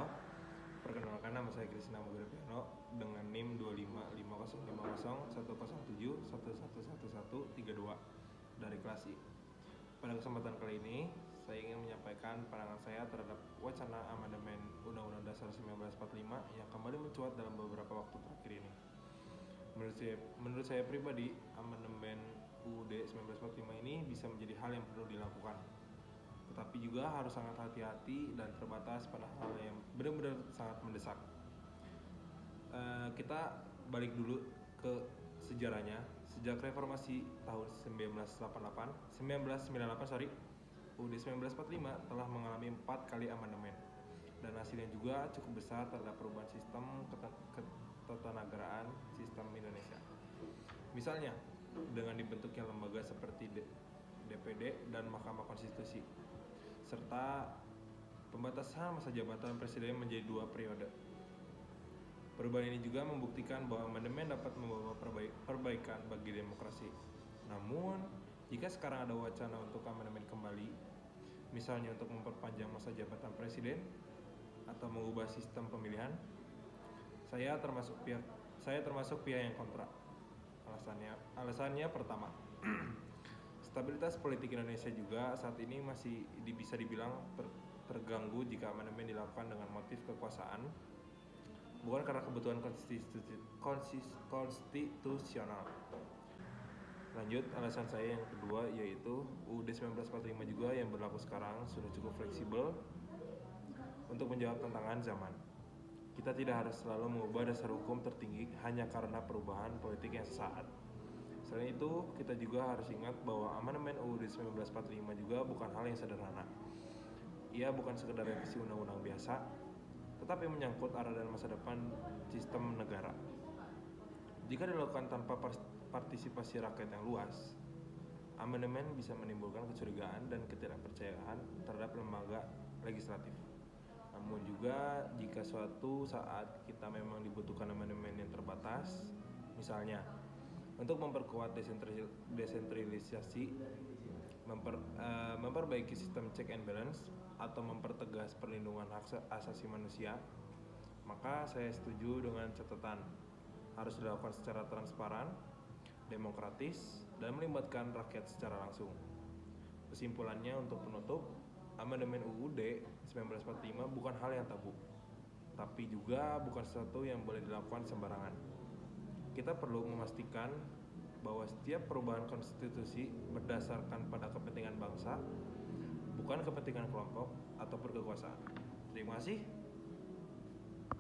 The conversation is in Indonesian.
Piano. Perkenalkan, nama saya Krisna Mugira Piano dengan NIM 255505017111132 dari kelas I. Pada kesempatan kali ini, saya ingin menyampaikan pandangan saya terhadap wacana amandemen Undang-Undang Dasar 1945 yang kembali mencuat dalam beberapa waktu terakhir ini. Menurut saya pribadi, amandemen UUD 1945 ini bisa menjadi hal yang perlu dilakukan, tetapi juga harus sangat hati-hati dan terbatas pada hal yang benar-benar sangat mendesak. Kita balik dulu ke sejarahnya. Sejak reformasi tahun 1998, UUD 1945 telah mengalami 4 kali amandemen, dan hasilnya juga cukup besar terhadap perubahan sistem ketatanegaraan sistem Indonesia. Misalnya, dengan dibentuknya lembaga seperti DPD dan Mahkamah Konstitusi, serta pembatasan masa jabatan presiden menjadi 2 periode. Perubahan ini juga membuktikan bahwa amandemen dapat membawa perbaikan bagi demokrasi. Namun, jika sekarang ada wacana untuk amandemen kembali, misalnya untuk memperpanjang masa jabatan presiden atau mengubah sistem pemilihan, saya termasuk pihak yang kontra. Alasannya pertama, stabilitas politik Indonesia juga saat ini masih bisa dibilang terganggu jika amandemen dilakukan dengan motif kekuasaan, bukan karena kebutuhan konstitusional. Lanjut, alasan saya yang kedua yaitu UUD 1945 juga yang berlaku sekarang sudah cukup fleksibel untuk menjawab tantangan zaman. Kita tidak harus selalu mengubah dasar hukum tertinggi hanya karena perubahan politik yang sesaat. Selain itu, kita juga harus ingat bahwa amandemen UUD 1945 juga bukan hal yang sederhana. Ia bukan sekedar revisi undang-undang biasa, tetapi menyangkut arah dan masa depan sistem negara. Jika dilakukan tanpa partisipasi rakyat yang luas, amandemen bisa menimbulkan kecurigaan dan ketidakpercayaan terhadap lembaga legislatif. Namun juga jika suatu saat kita memang dibutuhkan amandemen yang terbatas, misalnya untuk memperkuat desentralisasi, memperbaiki sistem check and balance, atau mempertegas perlindungan hak asasi manusia, maka saya setuju dengan catatan harus dilakukan secara transparan, demokratis, dan melibatkan rakyat secara langsung. Kesimpulannya untuk penutup, amandemen UUD 1945 bukan hal yang tabu, tapi juga bukan sesuatu yang boleh dilakukan sembarangan. Kita perlu memastikan bahwa setiap perubahan konstitusi berdasarkan pada kepentingan bangsa, bukan kepentingan kelompok atau kekuasaan. Terima kasih.